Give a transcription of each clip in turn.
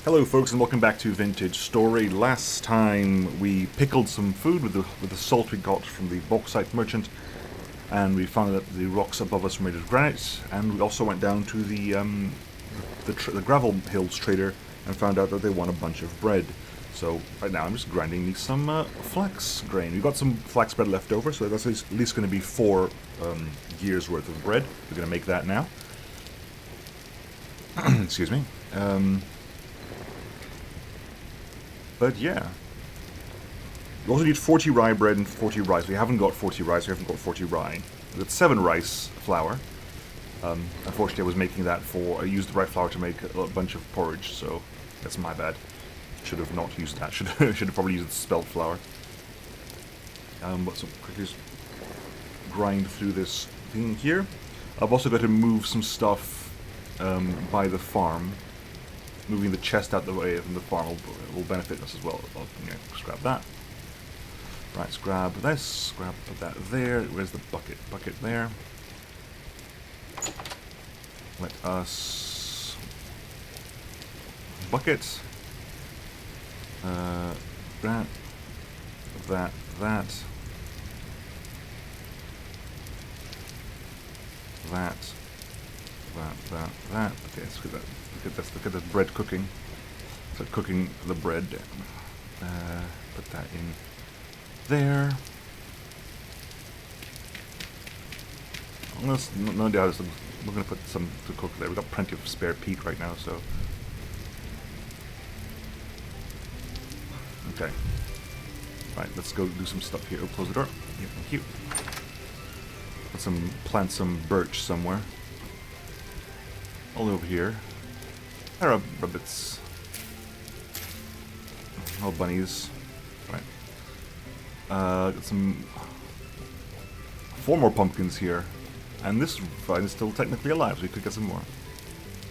Hello folks and welcome back to Vintage Story. Last time we pickled some food with the salt we got from the bauxite merchant, and we found that the rocks above us were made of granite, and we also went down to the gravel hills trader and found out that they want a bunch of bread. So right now I'm just grinding me some flax grain. We've got some flax bread left over, so that's at least going to be 4 years worth of bread. We're going to make that now. Excuse me. But yeah. We also need 40 rye bread and 40 rice. We haven't got 40 rice, we haven't got 40 rye. We've got 7 rice flour. Unfortunately I was making that I used the rye flour to make a bunch of porridge, so that's my bad. Should have not used that, should have probably used the spelt flour. But so quickly just grind through this thing here. I've also got to move some stuff by the farm. Moving the chest out the way from the farm will benefit us as well. Just grab that. Right, let's grab this. Put that there. Where's the bucket? Bucket there. Let us bucket. That. Okay, let's get that. Look at the bread cooking. So cooking the bread. Put that in there. No doubt we're going to put some to cook there. We've got plenty of spare peat right now, so. Okay. Right, let's go do some stuff here. Oh, close the door. Yeah, thank you. Plant some birch somewhere. All over here. There are rabbits. Oh, bunnies. Right. Got 4 more pumpkins here. And this vine is still technically alive, so we could get some more.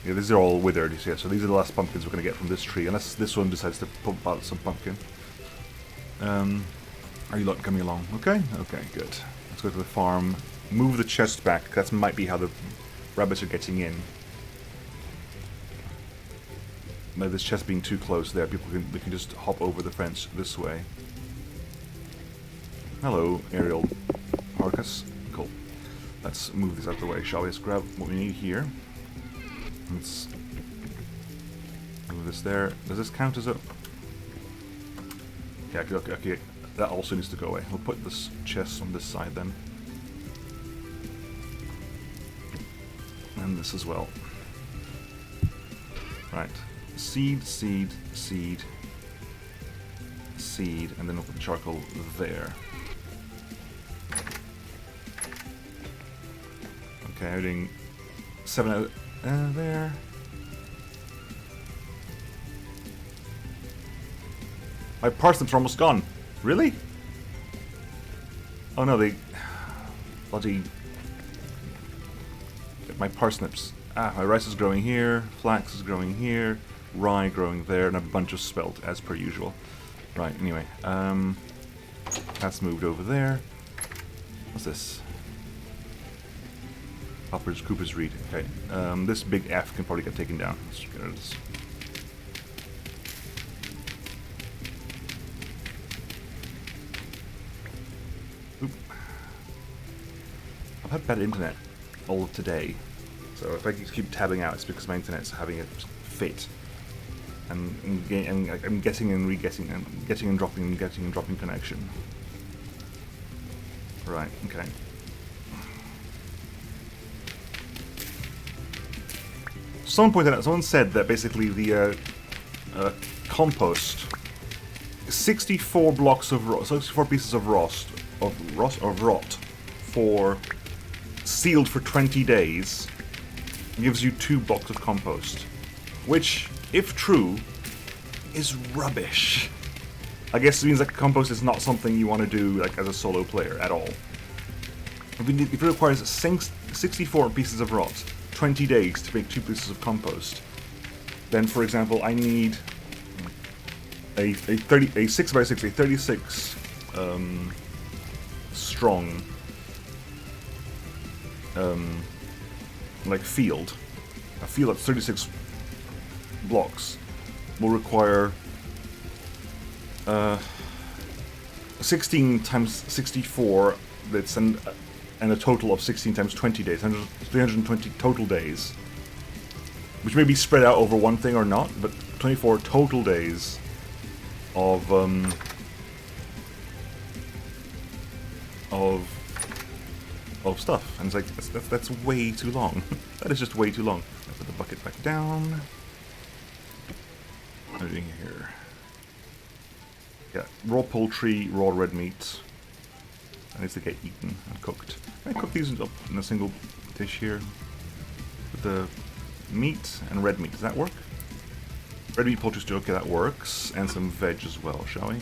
Yeah, these are all withered, yeah, so these are the last pumpkins we're going to get from this tree, unless this one decides to pump out some pumpkin. Are you lot coming along? Okay? Okay, good. Let's go to the farm. Move the chest back. That might be how the rabbits are getting in. By this chest being too close there, we can just hop over the fence this way. Hello, aerial Marcus. Cool. Let's move this out of the way, shall we? Let's grab what we need here. Let's move this there. Does this count as a... Yeah, okay. That also needs to go away. We'll put this chest on this side then. And this as well. Right. Seed, and then we'll put charcoal there. Okay, I'm doing 7 out there. My parsnips are almost gone. Really? Oh no, they... Bloody... My parsnips. My rice is growing here, flax is growing here, rye growing there, and a bunch of spelt, as per usual. Right, anyway, that's moved over there. What's this? Cooper's Reed. Okay, this big F can probably get taken down. Let's get rid of this. Oop. I've had bad internet all of today. So if I keep tabbing out, it's because my internet's having a fit. And I'm getting and re-getting and getting and dropping connection. Right, okay. Someone said that basically the compost, 64 blocks of rot, 64 pieces of rot, for sealed for 20 days. Gives you 2 blocks of compost, which, if true, is rubbish. I guess it means that compost is not something you want to do like as a solo player at all. If it requires 64 pieces of rot, 20 days to make 2 pieces of compost, then, for example, I need a 6x6, a 36 strong like field, a field that's 36 blocks, will require 16 times 64 bits and a total of 16 times 20 days, 320 total days. Which may be spread out over one thing or not, but 24 total days of stuff. And it's like, that's way too long. That is just way too long. I put the bucket back down. What are we doing here? Yeah, raw poultry, raw red meat. That needs to get eaten and cooked. I cook these up in a single dish here. With the meat and red meat. Does that work? Red meat, poultry stew. Okay, that works. And some veg as well, shall we?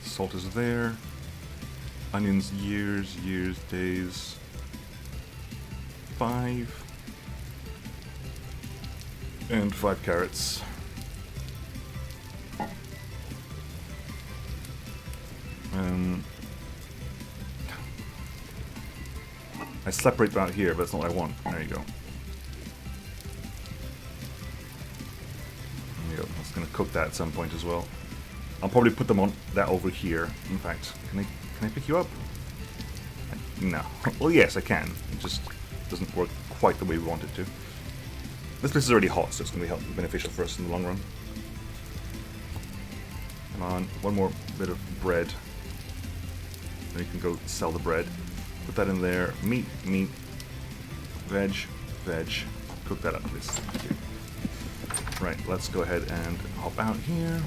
Salt is there. Onions, years, days. 5. And 5 carrots. I separate them out here, but that's not what I want. There you go. There you go. I was going to cook that at some point as well. I'll probably put them on that over here. In fact, can I pick you up? No. Well, yes, I can. It just doesn't work quite the way we want it to. This place is already hot, so it's going to be beneficial for us in the long run. Come on, one more bit of bread. Then you can go sell the bread. Put that in there. Meat, veg. Cook that up, please. Thank you. Right, let's go ahead and hop out here.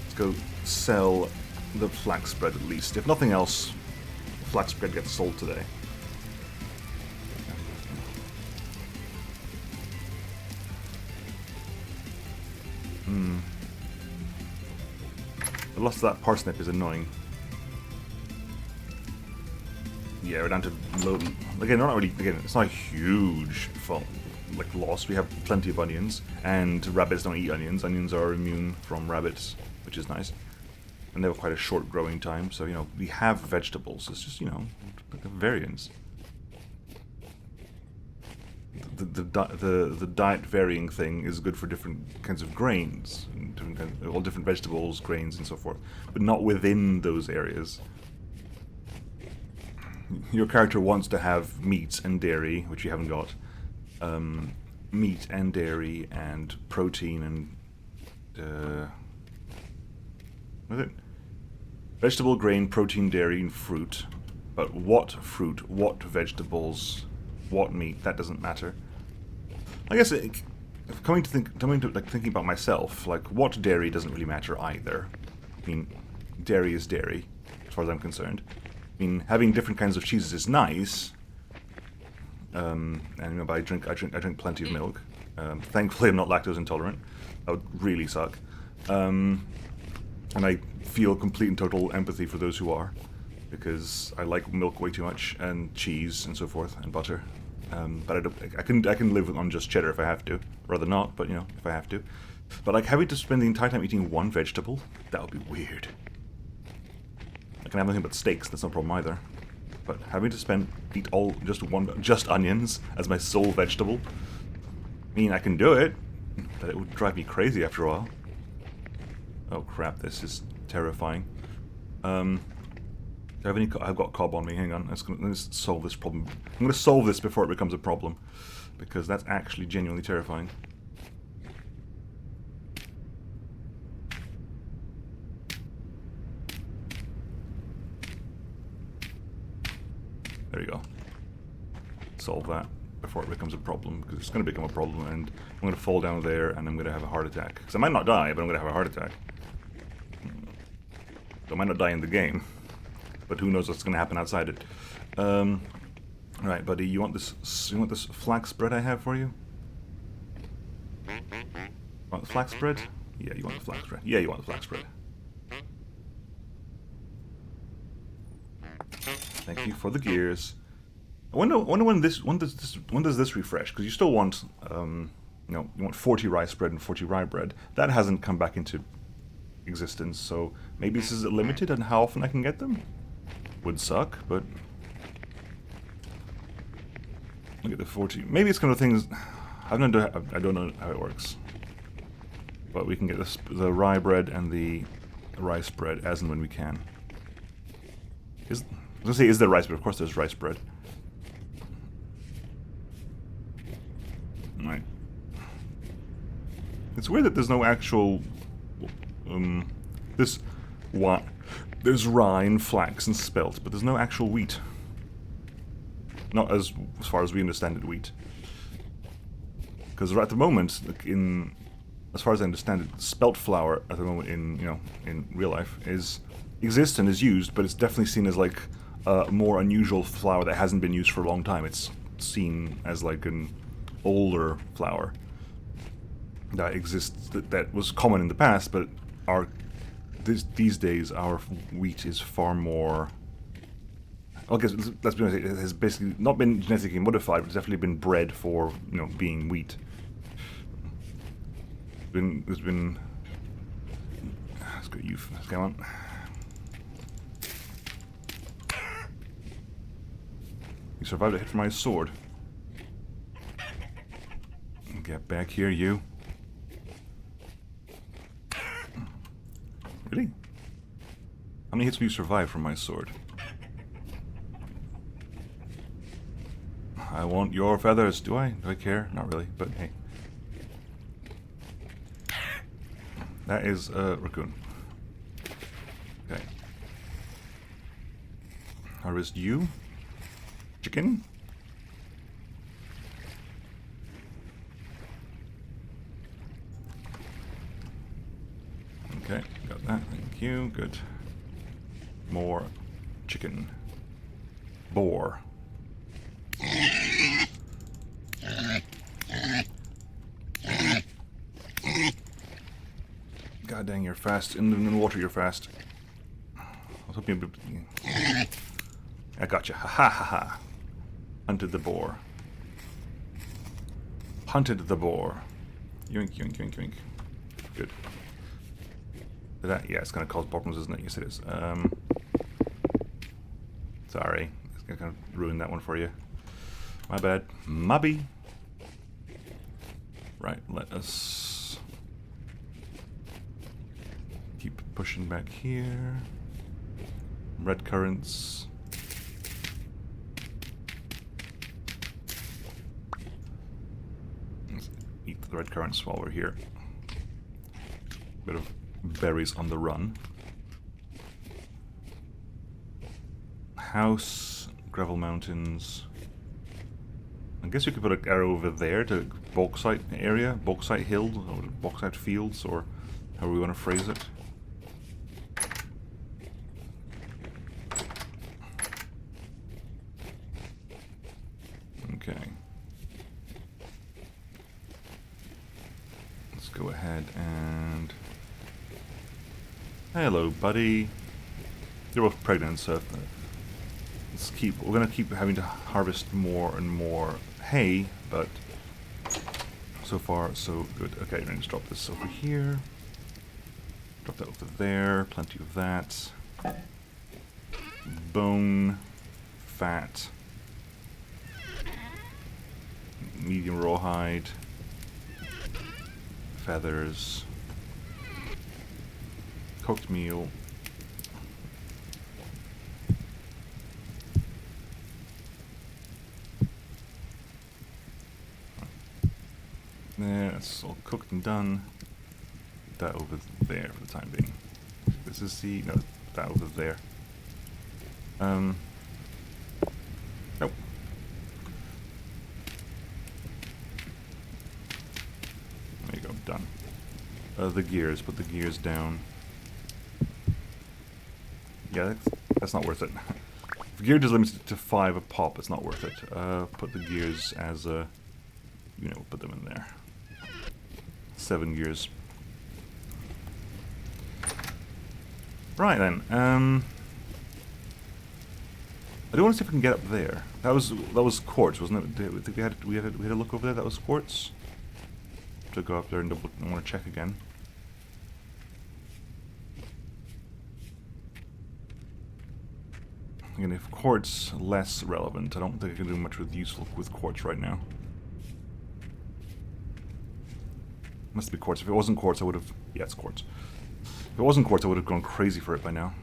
Let's go sell the flax bread at least. If nothing else, flax bread gets sold today. The loss of that parsnip is annoying. Yeah, we're down to low. Again, not really. Again, it's not a huge loss. We have plenty of onions, and rabbits don't eat onions. Onions are immune from rabbits, which is nice, and they have quite a short growing time. So we have vegetables. It's just like a variance. The diet varying thing is good for different kinds of grains, all different vegetables, grains, and so forth, but not within those areas. Your character wants to have meat and dairy, which you haven't got. Meat and dairy and protein and what is it? Vegetable, grain, protein, dairy, and fruit. But what fruit? What vegetables? What meat? That doesn't matter. I guess thinking about myself, like what dairy doesn't really matter either. I mean, dairy is dairy, as far as I'm concerned. I mean, having different kinds of cheeses is nice. And but I drink plenty of milk. Thankfully, I'm not lactose intolerant. That would really suck. And I feel complete and total empathy for those who are, because I like milk way too much, and cheese and so forth, and butter. But I can live on just cheddar if I have to. Rather not, but if I have to. But like having to spend the entire time eating one vegetable, that would be weird. I can have nothing but steaks, that's no problem either. But having to eat just onions as my sole vegetable, I mean, I can do it, but it would drive me crazy after a while. Oh crap, this is terrifying. I've got cob on me, hang on, let's solve this problem. I'm going to solve this before it becomes a problem, because that's actually genuinely terrifying. There you go. Solve that before it becomes a problem, because it's going to become a problem, and I'm going to fall down there, and I'm going to have a heart attack. Because I might not die, but I'm going to have a heart attack. I might not die in the game, but who knows what's going to happen outside it. Right, buddy, you want this flax bread I have for you? Want the flax bread? Yeah, you want the flax bread. Yeah, you want the flax bread. Thank you for the gears. I wonder when does this refresh? Because you still want you want 40 rice bread and 40 rye bread. That hasn't come back into existence, so maybe this is limited on how often I can get them. Would suck, but look at the 40. Maybe it's kind of things. I don't know how it works. But we can get the rye bread and the rice bread as and when we can. I was gonna say, is there rice bread? Of course there's rice bread. Right. It's weird that there's no actual... there's rye and flax and spelt, but there's no actual wheat. Not as far as we understand it, wheat. Because at the moment, as far as I understand it, spelt flour at the moment in real life exists and is used, but it's definitely seen as like a more unusual flour that hasn't been used for a long time. It's seen as like an older flour that exists, that was common in the past, but these days our wheat is far more... I guess, let's be honest, it has basically not been genetically modified, but it's definitely been bred for, being wheat. There's been... Let's go, let's go on. You survived a hit from my sword. Get back here, you. Really? How many hits will you survive from my sword? I want your feathers. Do I? Do I care? Not really, but hey. That is a raccoon. Okay. Harvest you. Chicken. Okay, got that. Thank you. Good. More chicken. Boar. God dang, you're fast. In the water, you're fast. I was hoping I got you. Ha ha ha ha. Hunted the boar. Hunted the boar. Yoink, yoink, yoink, yoink. Good. That, yeah, it's going to cause problems, isn't it? Yes, it is. Sorry. It's going to kind of ruin that one for you. My bad. Mubby. Right, let us keep pushing back here. Red currants. Let's eat the red currants while we're here. Bit of berries on the run. House, gravel mountains. I guess you could put an arrow over there to bauxite area, bauxite hill, or bauxite fields, or however we want to phrase it. Okay. Let's go ahead and... Hello, buddy. You're both pregnant, so we're gonna keep having to harvest more and more hay, but so far so good. Okay, I'm gonna just drop this over here. Drop that over there. Plenty of that. Bone, fat, medium rawhide, feathers, cooked meal. There, that's all cooked and done. Put that over there for the time being. This is the... no, that over there. Nope. There you go, done. The gears, put the gears down. Yeah, that's not worth it. If gear is limited to 5 a pop, it's not worth it. Put the gears as a... put them in there. 7 gears. Right then, I do want to see if we can get up there. That was quartz, wasn't it? I think we had a look over there. That was quartz. To go up there and I want to check again. Again, if quartz less relevant, I don't think I can do much with quartz right now. Must be quartz. If it wasn't quartz, I would have... Yeah, it's quartz. If it wasn't quartz, I would have gone crazy for it by now.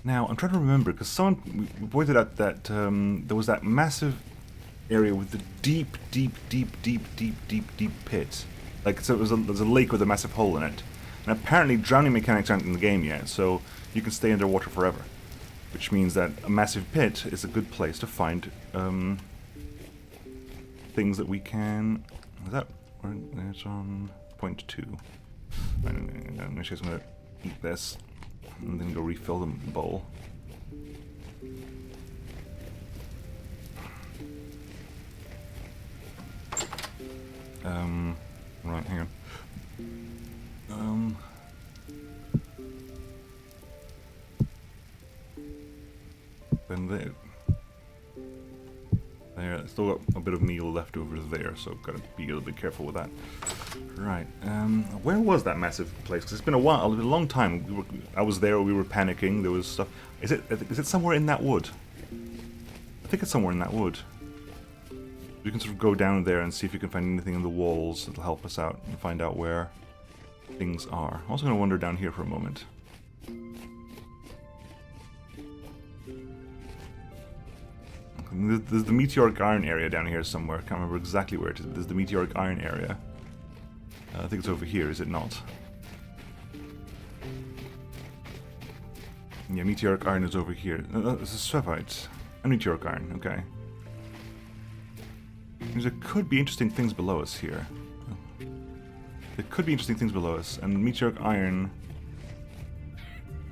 Now, I'm trying to remember, because someone pointed out that there was that massive area with the deep pit. Like, so there's a lake with a massive hole in it. And apparently drowning mechanics aren't in the game yet, so you can stay underwater forever. Which means that a massive pit is a good place to find things that we can... Is that... It's on point 2. I'm going to eat this. And then go refill the bowl. Right, hang on. Then there. There, still got a bit of meal left over there, so gotta be a little bit careful with that. Right, where was that massive place? Because it's been a while, a long time. I was there, we were panicking, there was stuff. Is it somewhere in that wood? I think it's somewhere in that wood. You can sort of go down there and see if you can find anything in the walls that'll help us out and find out where things are. I'm also going to wander down here for a moment. There's the meteoric iron area down here somewhere. I can't remember exactly where it is. There's the meteoric iron area. I think it's over here, is it not? Yeah, meteoric iron is over here. This is Svevite. And meteoric iron, okay. There could be interesting things below us here. There could be interesting things below us. And meteoric iron...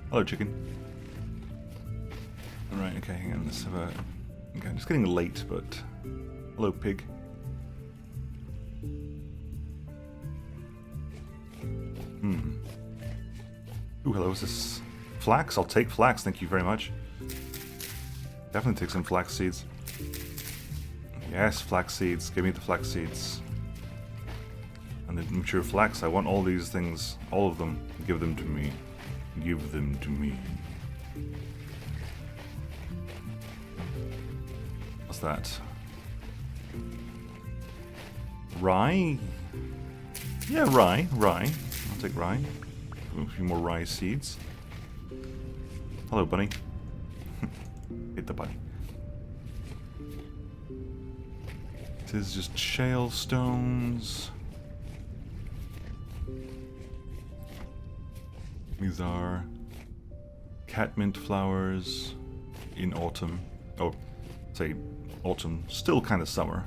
Hello, chicken. Alright, okay, hang on. Let's have a... Okay, I'm just getting late, but... Hello, pig. Ooh, hello, is this... Flax? I'll take flax, thank you very much. Definitely take some flax seeds. Yes, flax seeds. Give me the flax seeds. And the mature flax. I want all these things. All of them. Give them to me. Give them to me. What's that? Rye? Yeah, rye. Rye. I'll take rye. A few more rye seeds. Hello, bunny. Hit the bunny. It is just shale stones. These are catmint flowers in autumn. Oh, say autumn, still kind of summer.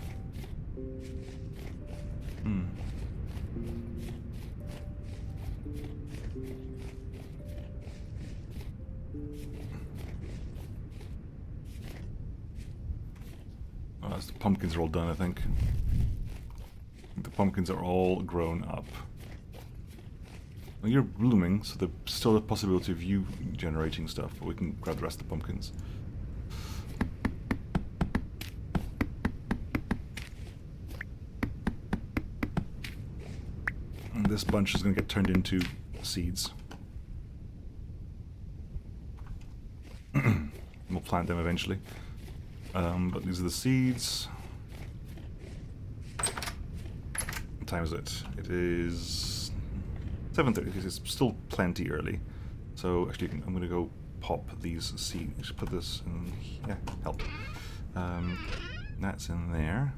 The pumpkins are all done, I think. The pumpkins are all grown up. Well, you're blooming, so there's still a possibility of you generating stuff, but we can grab the rest of the pumpkins. And this bunch is going to get turned into seeds. We'll plant them eventually. But these are the seeds. What time is it? It is 7:30 because it's still plenty early. So actually, I'm going to go pop these seeds. Put this in. Yeah, help. That's in there.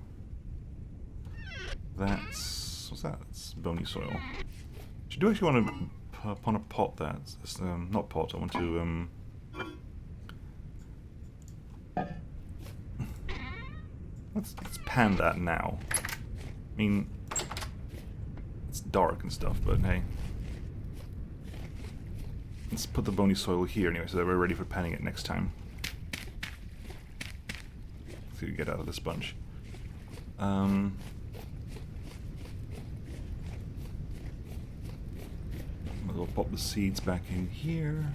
That's what's that? It's bony soil. I do actually want to pot that. Not pot. I want to Let's pan that now. I mean, it's dark and stuff, but hey. Let's put the bony soil here anyway, so that we're ready for panning it next time. Let's see what we get out of this bunch. We'll pop the seeds back in here.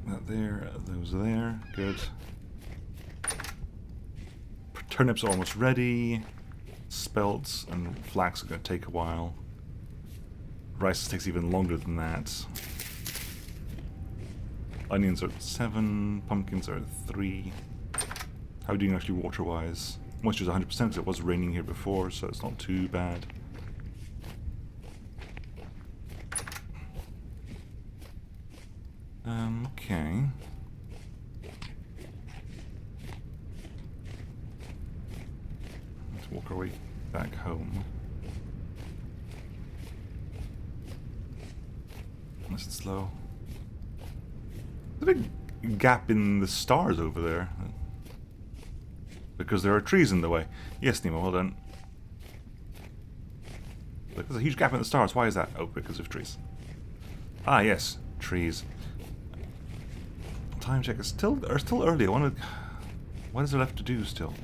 That there, those there, good. Turnips are almost ready. Spelts and flax are going to take a while. Rice takes even longer than that. Onions are 7, pumpkins are 3. How are we doing actually water-wise? Moisture's 100% because it was raining here before, so it's not too bad. Okay. Let's walk our way back home. Nice and slow. There's a big gap in the stars over there. Because there are trees in the way. Yes, Nemo, well done. Look, there's a huge gap in the stars. Why is that? Oh, because of trees. Ah, yes, trees. Time check is still early. I wonder, what is there left to do still?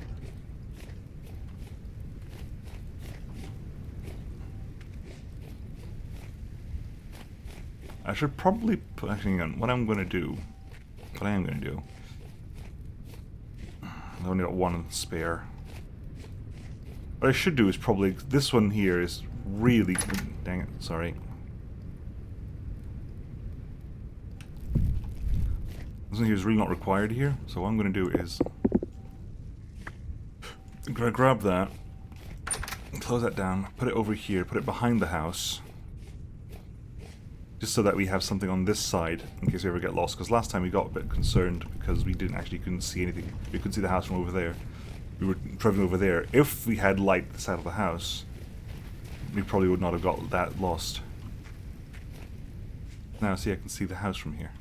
I should probably put, actually, hang on, what I am going to do. I've only got one spare. What I should do is probably, this one here is really, dang it, sorry. This one here is really not required here, so what I'm going to do is I'm going to grab that, close that down, put it over here, put it behind the house, just so that we have something on this side in case we ever get lost, because last time we got a bit concerned because we couldn't see anything. We couldn't see the house from over there. We were traveling over there. If we had light this side of the house, we probably would not have got that lost. Now, see, I can see the house from here.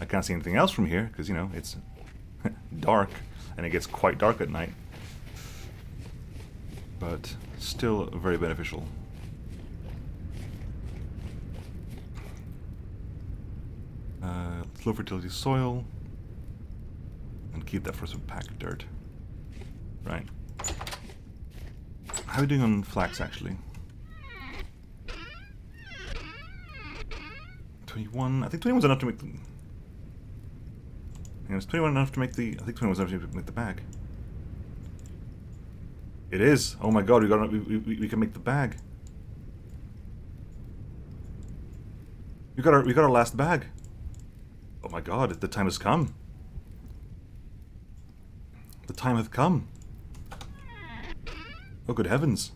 I can't see anything else from here, because, you know, it's dark, and it gets quite dark at night. But still very beneficial. Low fertility soil, and keep that for some packed dirt. Right. How are we doing on flax, actually? 21. I think 21's enough to make the... Yeah, it's 21 enough to make the... I think 21's enough to make the bag. It is! Oh my god, we can make the bag. We got our last bag. Oh my god, the time has come. The time hath come. Oh good heavens.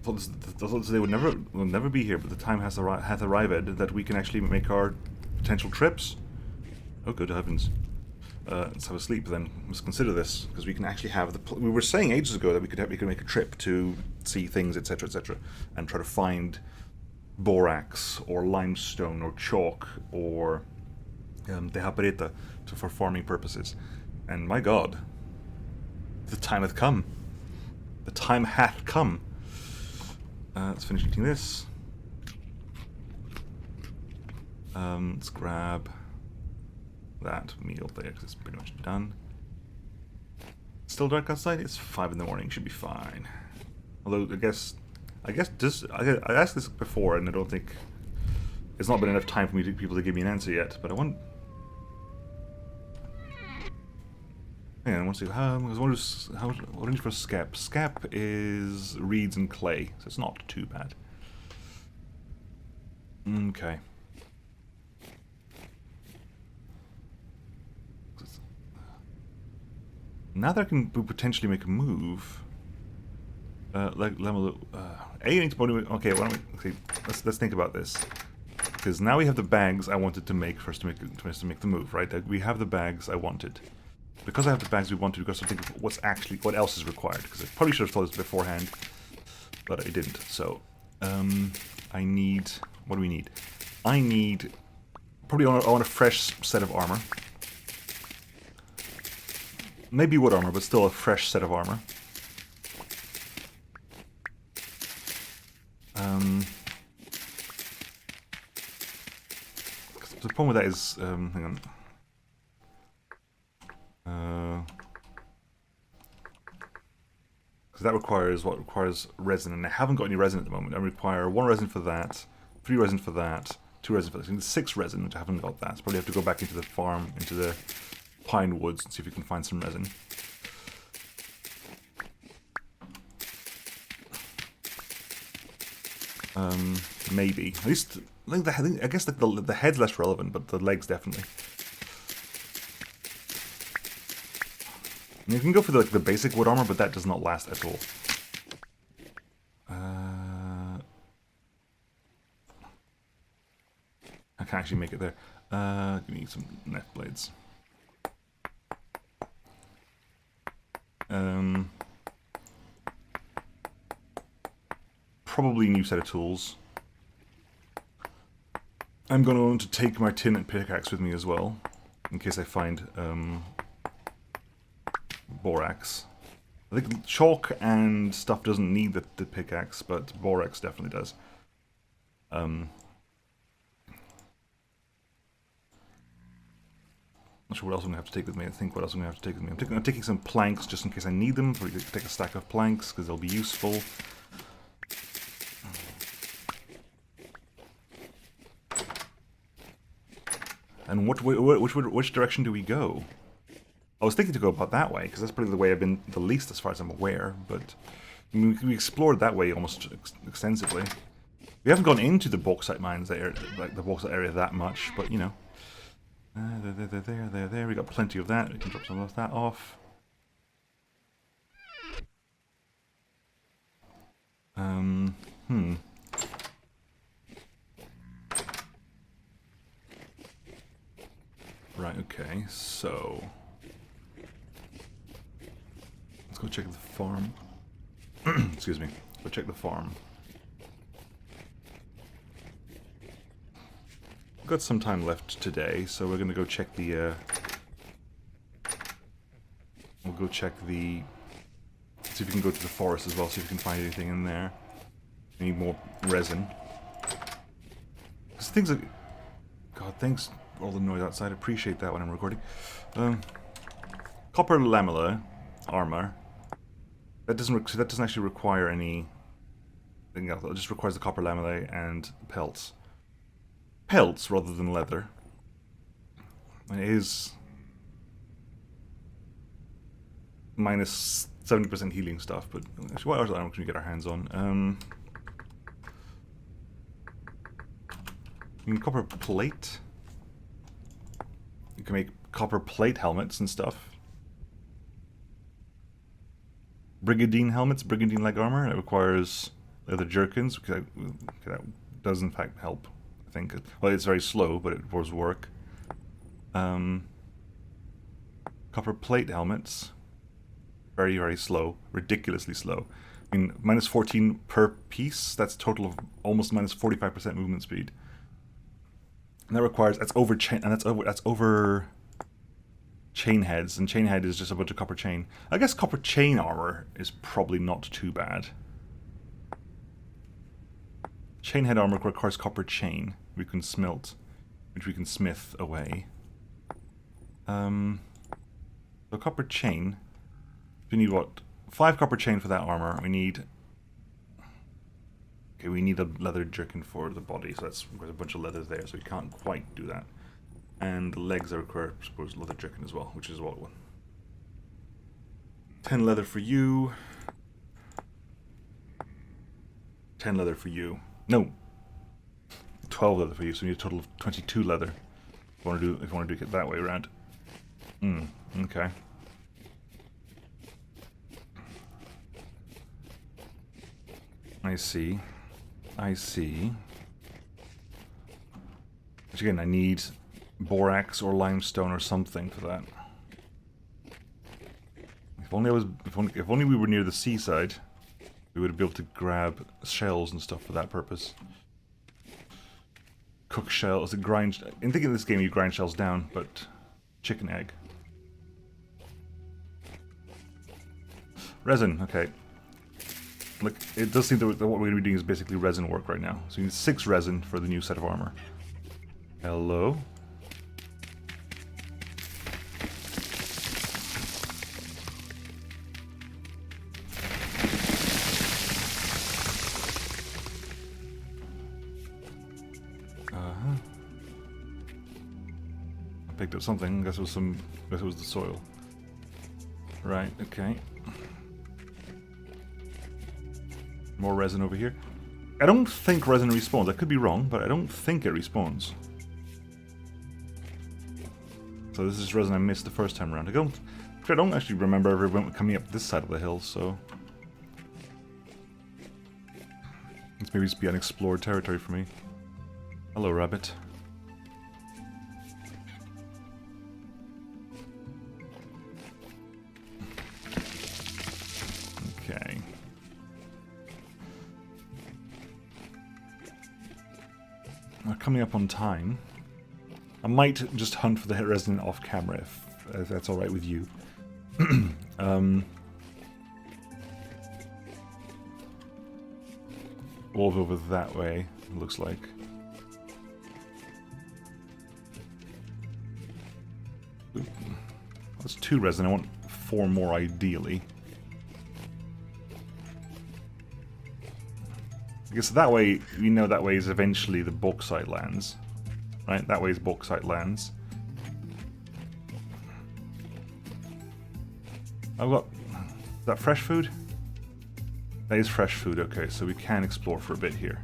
I thought this day will never be here, but the time hath arrived that we can actually make our potential trips. Oh good heavens. Let's have a sleep then. Let's consider this, because we can actually have the... We were saying ages ago that we could make a trip to see things, etc., etc., and try to find borax or limestone or chalk or tehapareta for farming purposes. And my god, the time hath come. The time hath come. Let's finish eating this. Let's grab that meal there because it's pretty much done. Still dark outside? It's 5 in the morning, should be fine. Although I asked this before, and I don't think it's not been enough time for people to give me an answer yet. But I want. Hang on, I want to see what do you for scap? Scap is reeds and clay, so it's not too bad. Okay. Now that I can potentially make a move. I need to okay, let's think about this, because now we have the bags I wanted to make to make the move, right? We have the bags I wanted. Because I have the bags we wanted, we've got to think of what else is required, because I probably should have told this beforehand, but I didn't. So I need, what do we need? I need probably I want a fresh set of armor. Maybe wood armor, but still a fresh set of armor. The problem with that is, hang on. Because that requires resin, and I haven't got any resin at the moment. I require 1 resin for that, 3 resin for that, 2 resin for that. I need 6 resin, which I haven't got that. So probably have to go back into the farm, into the pine woods, and see if we can find some resin. Maybe. At least, I guess the head's less relevant, but the legs definitely. You can go for the basic wood armor, but that does not last at all. I can't actually make it there. Give me some knife blades. Probably new set of tools. I'm going to want to take my tin and pickaxe with me as well, in case I find borax. I think chalk and stuff doesn't need the pickaxe, but borax definitely does. Not sure what else I'm going to have to take with me. I think what else I'm going to have to take with me. I'm taking some planks just in case I need them. Probably take a stack of planks because they'll be useful. And which direction do we go? I was thinking to go about that way because that's probably the way I've been the least as far as I'm aware. But I mean, we explored that way almost extensively. We haven't gone into the bauxite mines there, like the bauxite area, that much. But you know. There. We got plenty of that. We can drop some of that off. Right, okay, so... let's go check the farm. Excuse me. Go check the farm. Got some time left today, so we're gonna go check the we'll go check the, see if we can go to the forest as well, see if we can find anything in there. We need more resin. Because things are, God, thanks for all the noise outside. I appreciate that when I'm recording. Copper lamella armor. That doesn't actually require anything else. It just requires the copper lamellae and pelts. Pelts rather than leather. It is minus 70% healing stuff, but actually, what other armor can we get our hands on? Copper plate. You can make copper plate helmets and stuff. Brigandine helmets, brigandine leg armor. It requires leather jerkins. That does in fact help. I think. Well, it's very slow, but it does work. Copper plate helmets. Very, very slow. Ridiculously slow. I mean, minus 14 per piece. That's a total of almost minus 45% movement speed. And that requires, that's over chain, and that's over chain heads, and chain head is just a bunch of copper chain. I guess copper chain armor is probably not too bad. Chain head armor requires copper chain. We can smelt, which we can smith away. So copper chain. We need what? 5 copper chain for that armor. We need. Okay, we need a leather jerkin for the body, so there's a bunch of leather there, so we can't quite do that. And the legs are required, I suppose, leather jerkin as well, which is what one. 10 leather for you. 10 leather for you. No. 12 leather for you, so we need a total of 22 leather. If you want to do it that way around. Okay. I see. Which again, I need borax or limestone or something for that. If only we were near the seaside, we would be able to grab shells and stuff for that purpose. Cook shells, grind. In thinking of this game, you grind shells down, but chicken egg. Resin, okay. Look, it does seem that what we're going to be doing is basically resin work right now. So we need 6 resin for the new set of armor. Hello? I picked up something. I guess it was the soil. Right, okay. More resin over here. I don't think resin respawns. I could be wrong, but I don't think it respawns. So this is resin I missed the first time around. I don't actually remember ever coming up this side of the hill, so... It's maybe just be unexplored territory for me. Hello, rabbit. Okay. We're coming up on time. I might just hunt for the resident off camera if that's alright with you. Wolf over that way, it looks like. Ooh. That's 2 resin. I want 4 more ideally. I guess that way, you know, that way is eventually the bauxite lands. Right? That way is bauxite lands. I've got... Is that fresh food? That is fresh food, okay, so we can explore for a bit here.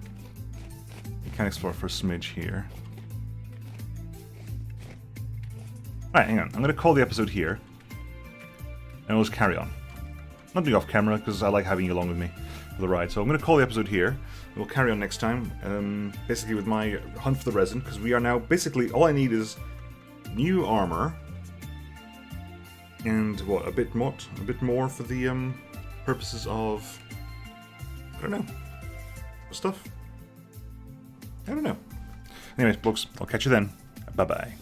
We can explore for a smidge here. Alright, hang on. I'm going to call the episode here. And we'll just carry on. Not doing off camera, because I like having you along with me for the ride. So I'm going to call the episode here. And we'll carry on next time. Basically with my hunt for the resin, because we are now... Basically, all I need is new armor. And, what, a bit more for the purposes of... I don't know. Stuff? I don't know. Anyways, folks, I'll catch you then. Bye-bye.